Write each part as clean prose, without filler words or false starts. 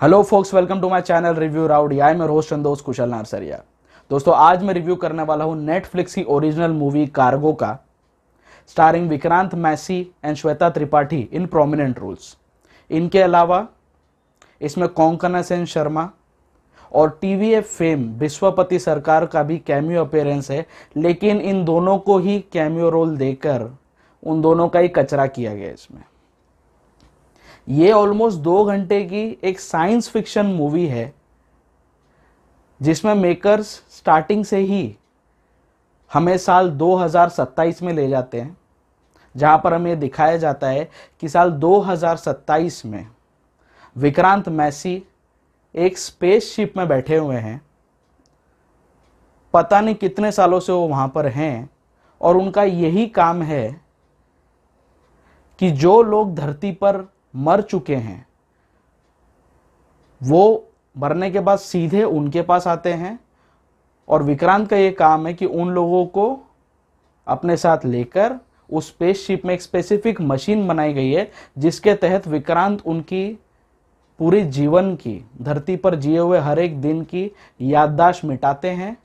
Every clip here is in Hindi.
Hello folks, welcome to my channel Review Rowdy. I am your host Santosh Kushal Narsaria. दोस्तों, आज मैं रिव्यू करने वाला हूं नेटफ्लिक्स की ओरिजिनल मूवी कार्गो का, starring Vikrant Massey and Shweta Tripathi in prominent roles. इनके अलावा इसमें कोंकणा सेन शर्मा और टीवीएफ फेम विश्वपति सरकार का भी कैमियो अपीयरेंस है, लेकिन इन दोनों को ही कैमियो रोल देकर उन दोनों का ही कचरा किया गया इसमें। ये ऑलमोस्ट 2 घंटे की एक साइंस फिक्शन मूवी है जिसमें मेकर्स स्टार्टिंग से ही हमें साल 2027 में ले जाते हैं, जहां पर हमें दिखाया जाता है कि साल 2027 में विक्रांत मैसी एक स्पेसशिप में बैठे हुए हैं। पता नहीं कितने सालों से वो वहां पर हैं और उनका यही काम है कि जो लोग धरती पर मर चुके हैं वो मरने के बाद सीधे उनके पास आते हैं, और विक्रांत का ये काम है कि उन लोगों को अपने साथ लेकर उस स्पेसशिप में एक स्पेसिफिक मशीन बनाई गई है जिसके तहत विक्रांत उनकी पूरी जीवन की, धरती पर जिए हुए हर एक दिन की याददाश्त मिटाते हैं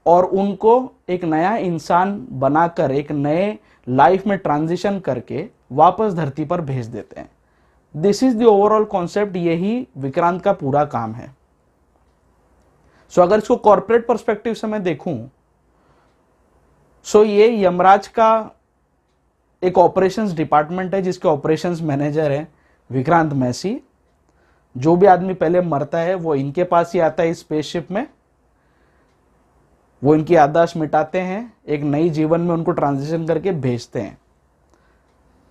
और उनको एक नया इंसान बनाकर एक नए लाइफ में ट्रांजिशन करके वापस धरती पर भेज देते हैं। This is the overall concept, यही विक्रांत का पूरा काम है। सो अगर इसको कॉर्पोरेट पर्सपेक्टिव से मैं देखूं, सो ये यमराज का एक ऑपरेशंस डिपार्टमेंट है जिसके ऑपरेशंस मैनेजर है विक्रांत मैसी। जो भी आदमी पहले मरता है वो इनके पास ही आता है इस स्पेसशिप में, वो इनकी याददाश्त मिटाते हैं, एक नई जीवन में उनको ट्रांजिशन करके भेजते हैं।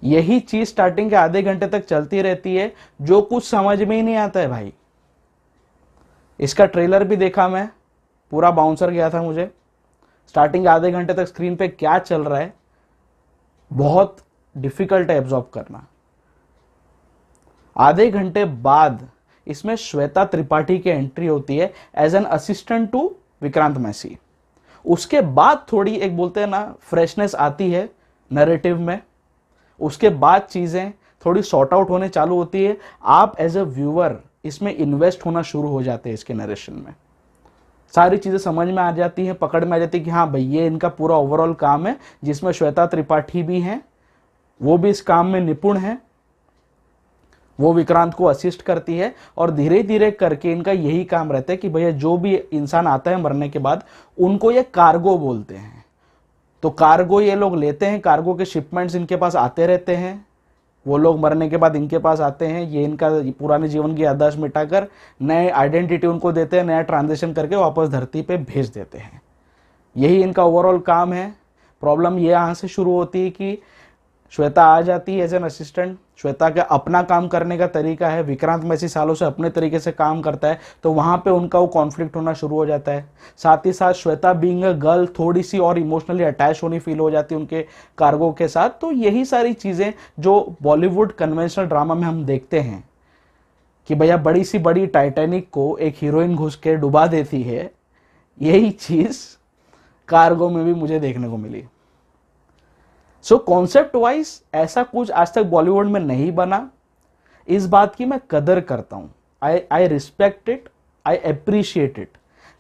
यही चीज स्टार्टिंग के आधे घंटे तक चलती रहती है, जो कुछ समझ में ही नहीं आता है भाई। इसका ट्रेलर भी देखा मैं, पूरा बाउंसर गया था मुझे। स्टार्टिंग के आधे घंटे तक स्क्रीन पे क्या चल रहा है बहुत डिफिकल्ट है एब्जॉर्ब करना। आधे घंटे बाद इसमें श्वेता त्रिपाठी की एंट्री होती है as an assistant to Vikrant Massey. उसके बाद थोड़ी एक बोलते हैं ना फ्रेशनेस आती है नैरेटिव में। उसके बाद चीजें थोड़ी सॉर्ट आउट होने चालू होती है। आप एज अ व्यूअर इसमें इन्वेस्ट होना शुरू हो जाते हैं इसके नरेशन में। सारी चीजें समझ में आ जाती हैं, पकड़ में आ जाती है कि हाँ भाई ये इनका पूरा ओवरऑल काम है, जिसमें श्वेता त्रिपाठी भी हैं, वो भी इस काम में निपुण है। वो विक्रांत को असिस्ट करती है और धीरे धीरे करके इनका यही काम रहता है कि भैया जो भी इंसान आता है मरने के बाद उनको ये कार्गो बोलते हैं। तो कार्गो ये लोग लेते हैं, कार्गो के शिपमेंट्स इनके पास आते रहते हैं। वो लोग मरने के बाद इनके पास आते हैं, ये इनका पुराने जीवन की याददाश्त मिटाकर नए आइडेंटिटी उनको देते हैं, नया ट्रांजिशन करके वापस धरती पे भेज देते हैं। यही इनका ओवरऑल काम है। प्रॉब्लम ये यहाँ से शुरू होती है कि श्वेता आ जाती है एज एन असिस्टेंट। श्वेता का अपना काम करने का तरीका है, विक्रांत मैसी सालों से अपने तरीके से काम करता है, तो वहां पे उनका वो कॉन्फ्लिक्ट होना शुरू हो जाता है। साथ ही साथ श्वेता बीइंग अ गर्ल थोड़ी सी और इमोशनली अटैच होनी फील हो जाती है उनके कार्गो के साथ। तो यही सारी चीजें जो बॉलीवुड कन्वेंशनल ड्रामा में हम देखते हैं कि भैया बड़ी सी बड़ी टाइटैनिक को एक हीरोइन घुस के डुबा देती है, यही चीज कार्गो में भी मुझे देखने को मिली। सो कॉन्सेप्ट वाइज ऐसा कुछ आज तक बॉलीवुड में नहीं बना, इस बात की मैं कदर करता हूं। I respect it, I appreciate it.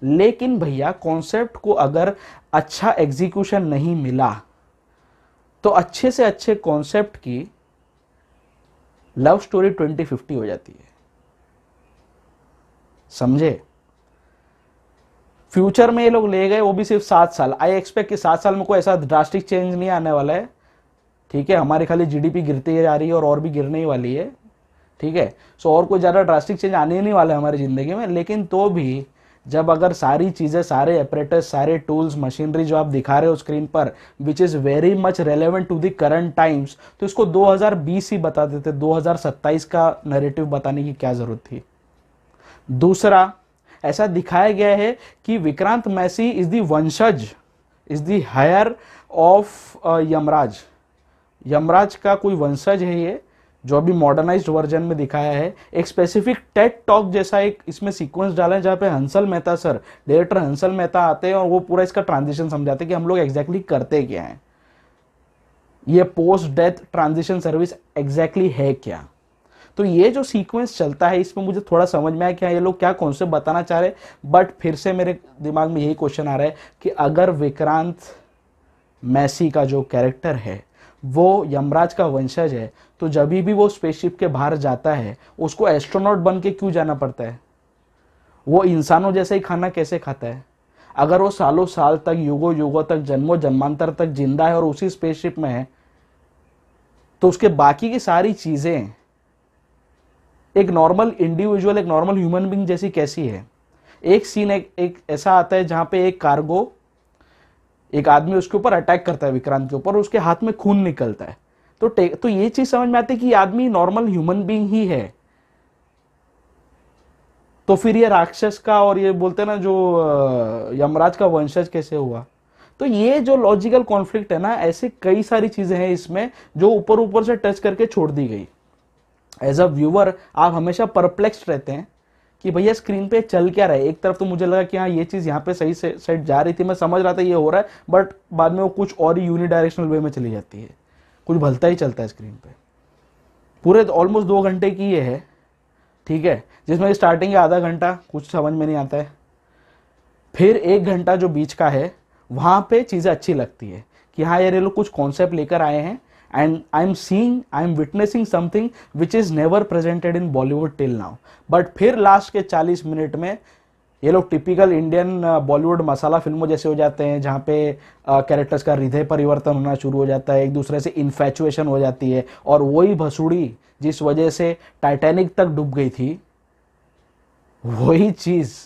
लेकिन भैया कॉन्सेप्ट को अगर अच्छा एग्जीक्यूशन नहीं मिला तो अच्छे से अच्छे कॉन्सेप्ट की लव स्टोरी 2050 हो जाती है, समझे। फ्यूचर में ये लोग ले गए, वो भी सिर्फ 7 साल। आई एक्सपेक्ट कि 7 साल में कोई ऐसा ड्रास्टिक चेंज नहीं आने वाला है, ठीक है। हमारी खाली जीडीपी गिरती जा रही है और भी गिरने ही वाली है, ठीक है। सो और कोई ज़्यादा ड्रास्टिक चेंज आने ही नहीं वाला है हमारी ज़िंदगी में। लेकिन तो भी जब अगर सारी चीज़ें, सारे ऑपरेटर्स, सारे टूल्स, मशीनरी जो आप दिखा रहे हो स्क्रीन पर, which is very much relevant to the current times, तो इसको 2020 ही बता देते, 2027 का नैरेटिव बताने की क्या ज़रूरत थी। दूसरा, ऐसा दिखाया गया है कि विक्रांत मैसी इज दी वंशज, is the heir of Yamraj. Yamraj का कोई वंशज है ये, जो अभी मॉडर्नाइज्ड वर्जन में दिखाया है। एक स्पेसिफिक टेड टॉक जैसा एक इसमें सीक्वेंस डाला है जहां पे हंसल मेहता सर, डायरेक्टर हंसल मेहता आते हैं और वो पूरा इसका ट्रांजिशन समझाते हैं कि हम लोग एग्जैक्टली करते क्या हैं, ये post death transition service exactly है क्या। तो ये जो सीक्वेंस चलता है इसमें मुझे थोड़ा समझ में आया कि हाँ ये लोग क्या कॉन्सेप्ट बताना चाह रहे, बट फिर से मेरे दिमाग में यही क्वेश्चन आ रहा है कि अगर विक्रांत मैसी का जो कैरेक्टर है वो यमराज का वंशज है, तो जब भी वो स्पेसशिप के बाहर जाता है उसको एस्ट्रोनॉट बन के क्यों जाना पड़ता है? वो इंसानों जैसा ही खाना कैसे खाता है? अगर वो सालों साल तक, युगों युगों तक, जन्मों जन्मांतर तक जिंदा है और उसी स्पेसशिप में है, तो उसके बाकी की सारी चीजें एक नॉर्मल इंडिविजुअल, एक नॉर्मल ह्यूमन बीइंग जैसी कैसी है? एक सीन एक ऐसा आता है जहां पे एक कार्गो, एक आदमी उसके ऊपर अटैक करता है विक्रांत के ऊपर, उसके हाथ में खून निकलता है। तो ये चीज समझ में आती है कि आदमी नॉर्मल ह्यूमन बीइंग ही है। तो फिर ये राक्षस का और ये बोलते हैं ना जो यमराज का वंशज कैसे हुआ? तो ये जो लॉजिकल कॉन्फ्लिक्ट है ना, ऐसे कई सारी चीजें हैं इसमें जो ऊपर ऊपर से टच करके छोड़ दी गई। एज अ व्यूअर आप हमेशा परप्लेक्स्ड रहते हैं कि भैया स्क्रीन पे चल क्या रहा है। एक तरफ तो मुझे लगा कि हाँ ये चीज यहाँ पे सही से सेट जा रही थी, मैं समझ रहा था ये हो रहा है, बट बाद में वो कुछ और ही यूनिडायरेक्शनल वे में चली जाती है, कुछ भलता ही चलता है स्क्रीन पे। पूरे ऑलमोस्ट 2 घंटे की ये है, ठीक है, जिसमें स्टार्टिंग का आधा घंटा कुछ समझ में नहीं आता है, फिर 1 घंटा जो बीच का है वहां पे चीजें अच्छी लगती है कि हाँ यार ये लोग कुछ कॉन्सेप्ट लेकर आए हैं, and I am witnessing something which is never presented in Bollywood till now. But फिर लास्ट के 40 मिनट में ये लोग टिपिकल इंडियन बॉलीवुड मसाला फिल्मों जैसे हो जाते हैं, जहाँ पे कैरेक्टर्स का हृदय परिवर्तन होना शुरू हो जाता है, एक दूसरे से इन्फैचुएशन हो जाती है, और वही भसुड़ी जिस वजह से टाइटैनिक तक डूब गई थी, वही चीज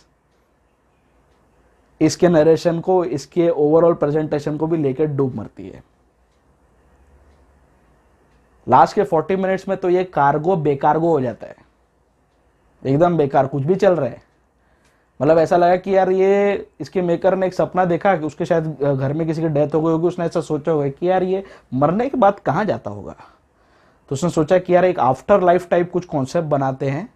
इसके नरेशन को, इसके ओवरऑल प्रेजेंटेशन को भी लेकर डूब मरती है। लास्ट के 40 मिनट्स में तो ये कार्गो बेकारगो हो जाता है, एकदम बेकार, कुछ भी चल रहा है। मतलब ऐसा लगा कि यार ये इसके मेकर ने एक सपना देखा कि उसके शायद घर में किसी की डेथ हो गई होगी, उसने ऐसा सोचा होगा कि यार ये मरने के बाद कहाँ जाता होगा, तो उसने सोचा कि यार एक आफ्टर लाइफ टाइप कुछ कॉन्सेप्ट बनाते हैं।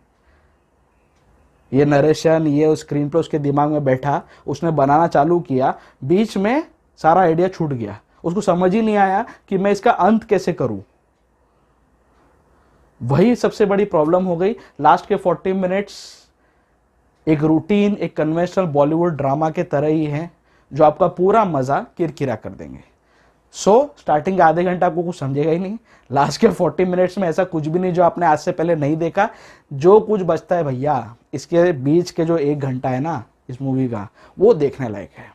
ये नरेशन, ये स्क्रीन पे उसके दिमाग में बैठा, उसने बनाना चालू किया, बीच में सारा आइडिया छूट गया, उसको समझ ही नहीं आया कि मैं इसका अंत कैसे करूं। वही सबसे बड़ी प्रॉब्लम हो गई। लास्ट के 40 मिनट्स एक रूटीन, एक कन्वेंशनल बॉलीवुड ड्रामा के तरह ही है, जो आपका पूरा मजा किरकिरा कर देंगे। स्टार्टिंग के आधे घंटे आपको कुछ समझेगा ही नहीं, लास्ट के 40 मिनट्स में ऐसा कुछ भी नहीं जो आपने आज से पहले नहीं देखा। जो कुछ बचता है भैया इसके बीच के जो 1 घंटा है ना इस मूवी का, वो देखने लायक है।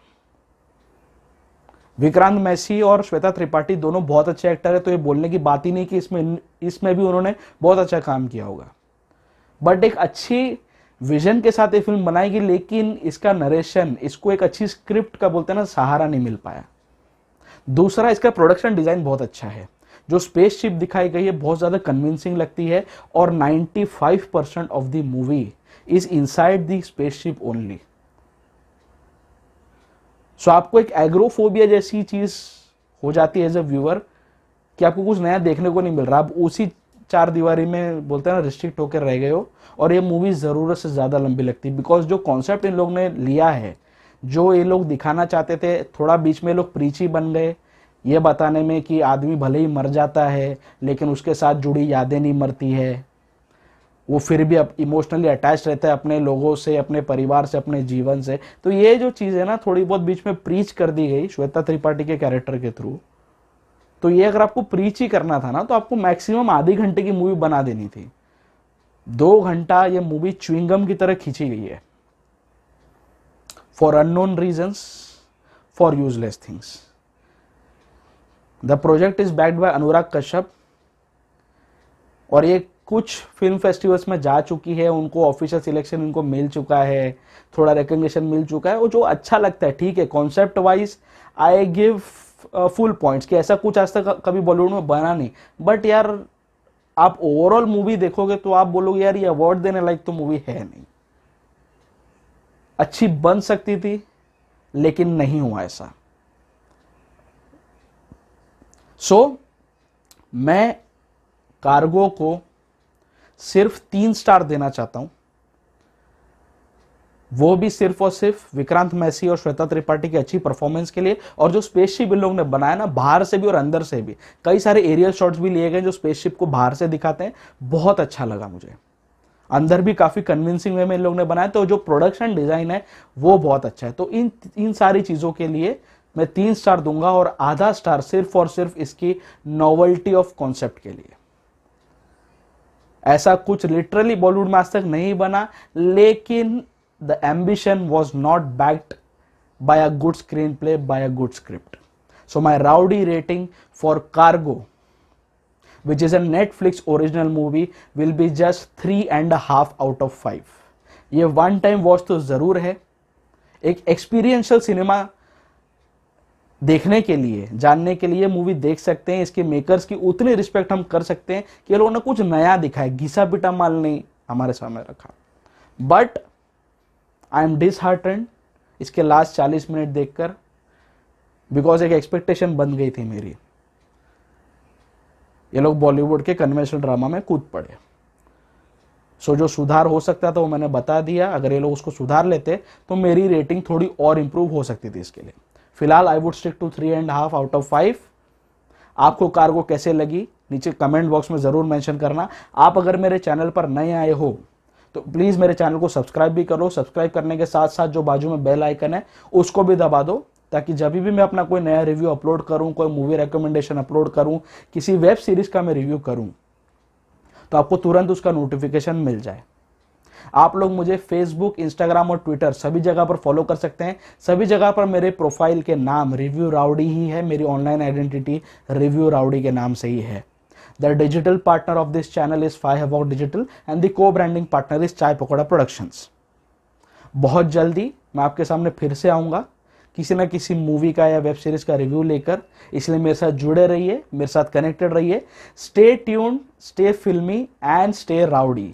विक्रांत मैसी और श्वेता त्रिपाठी दोनों बहुत अच्छे एक्टर है, तो ये बोलने की बात ही नहीं कि इसमें भी उन्होंने बहुत अच्छा काम किया होगा। बट एक अच्छी विजन के साथ ये फिल्म बनाएगी, लेकिन इसका नरेशन, इसको एक अच्छी स्क्रिप्ट का बोलते हैं ना सहारा नहीं मिल पाया। दूसरा, इसका प्रोडक्शन डिजाइन बहुत अच्छा है, जो स्पेसशिप दिखाई गई है बहुत ज्यादा कन्विंसिंग लगती है, और 95% of the movie is inside the spaceship only. So आपको एक एग्रोफोबिया जैसी चीज हो जाती है एज अ व्यूअर कि आपको कुछ नया देखने को नहीं मिल रहा, आप उसी 4 दीवारी में बोलते हैं ना रिस्ट्रिक्ट होकर रह गए हो, और ये मूवी जरूरत से ज्यादा लंबी लगती है। बिकॉज जो कॉन्सेप्ट इन लोग ने लिया है, जो ये लोग दिखाना चाहते थे, थोड़ा बीच में लोग प्रीची बन गए ये बताने में कि आदमी भले ही मर जाता है लेकिन उसके साथ जुड़ी यादें नहीं मरती है, वो फिर भी इमोशनली अटैच रहता है अपने लोगों से, अपने परिवार से, अपने जीवन से। तो ये जो चीज़ है ना थोड़ी बहुत बीच में प्रीच कर दी गई श्वेता त्रिपाठी के कैरेक्टर के थ्रू। तो ये अगर आपको प्रीच ही करना था ना, तो आपको मैक्सिमम आधे घंटे की मूवी बना देनी थी। 2 घंटा ये मूवी च्युइंगम की तरह खींची गई है, for unknown reasons, for useless things. The project is backed by Anurag Kashyap, और ये कुछ फिल्म फेस्टिवल्स में जा चुकी है, उनको ऑफिशियल सिलेक्शन इनको मिल चुका है, थोड़ा रिकग्निशन मिल चुका है, और जो अच्छा लगता है, ठीक है, concept wise I give full points कि ऐसा कुछ आज तक कभी बॉलीवुड में बना नहीं। बट यार आप ओवरऑल मूवी देखोगे तो आप बोलोगे यार ये अवार्ड देने लायक तो मूवी है नहीं। अच्छी बन सकती थी लेकिन नहीं हुआ ऐसा। मैं कार्गो को सिर्फ 3 स्टार देना चाहता हूं। वो भी सिर्फ और सिर्फ विक्रांत मैसी और श्वेता त्रिपाठी की अच्छी परफॉर्मेंस के लिए। और जो स्पेसशिप इन लोगों ने बनाया ना, बाहर से भी और अंदर से भी, कई सारे एरियल शॉट्स भी लिए गए जो स्पेसशिप को बाहर से दिखाते हैं, बहुत अच्छा लगा मुझे। अंदर भी काफी कन्विंसिंग वे में इन लोगों ने बनाया, तो जो प्रोडक्शन डिजाइन है वो बहुत अच्छा है। तो इन सारी चीजों के लिए मैं 3 स्टार दूंगा, और आधा स्टार सिर्फ और सिर्फ इसकी नॉवेल्टी ऑफ कॉन्सेप्ट के लिए। ऐसा कुछ लिटरली बॉलीवुड में आज तक नहीं बना, लेकिन the ambition was not backed by a good screenplay, by a good script. So my rowdy rating for Cargo, which is a Netflix original movie, will be just 3.5 out of 5. ये वन टाइम वॉच तो जरूर है, एक एक्सपीरियंशियल सिनेमा देखने के लिए, जानने के लिए मूवी देख सकते हैं। इसके मेकर्स की उतनी रिस्पेक्ट हम कर सकते हैं कि ये लोगों ने कुछ नया दिखाया, घिसा पिटा माल नहीं हमारे सामने रखा। बट आई एम डिसहार्टेंड इसके लास्ट 40 मिनट देखकर, बिकॉज एक एक्सपेक्टेशन बन गई थी मेरी। ये लोग बॉलीवुड के कन्वेंशनल ड्रामा में कूद पड़े। सो जो सुधार हो सकता था वो मैंने बता दिया। अगर ये लोग उसको सुधार लेते तो मेरी रेटिंग थोड़ी और इंप्रूव हो सकती थी इसके लिए। फिलहाल I would stick to 3.5 out of 5। आपको कार्गो कैसे लगी नीचे कमेंट बॉक्स में जरूर मेंशन करना। आप अगर मेरे चैनल पर नए आए हो तो प्लीज मेरे चैनल को सब्सक्राइब भी करो। सब्सक्राइब करने के साथ साथ जो बाजू में बेल आइकन है उसको भी दबा दो, ताकि जब भी मैं अपना कोई नया रिव्यू अपलोड करूं, कोई मूवी रिकमेंडेशन अपलोड करूं, किसी वेब सीरीज का मैं रिव्यू करूं, तो आपको तुरंत उसका नोटिफिकेशन मिल जाए। आप लोग मुझे फेसबुक, इंस्टाग्राम और ट्विटर सभी जगह पर फॉलो कर सकते हैं। सभी जगह पर मेरे प्रोफाइल के नाम रिव्यू राउडी ही है। मेरी ऑनलाइन आइडेंटिटी रिव्यू राउडी के नाम से ही है। The digital partner of this channel is 5about Digital and the co-branding partner is चाय पकौड़ा प्रोडक्शंस। बहुत जल्दी मैं आपके सामने फिर से आऊंगा किसी ना किसी मूवी का या वेब सीरीज का रिव्यू लेकर। इसलिए मेरे साथ जुड़े रहिए, मेरे साथ कनेक्टेड रहिए। स्टे ट्यून्ड, स्टे फिल्मी एंड स्टे राउडी।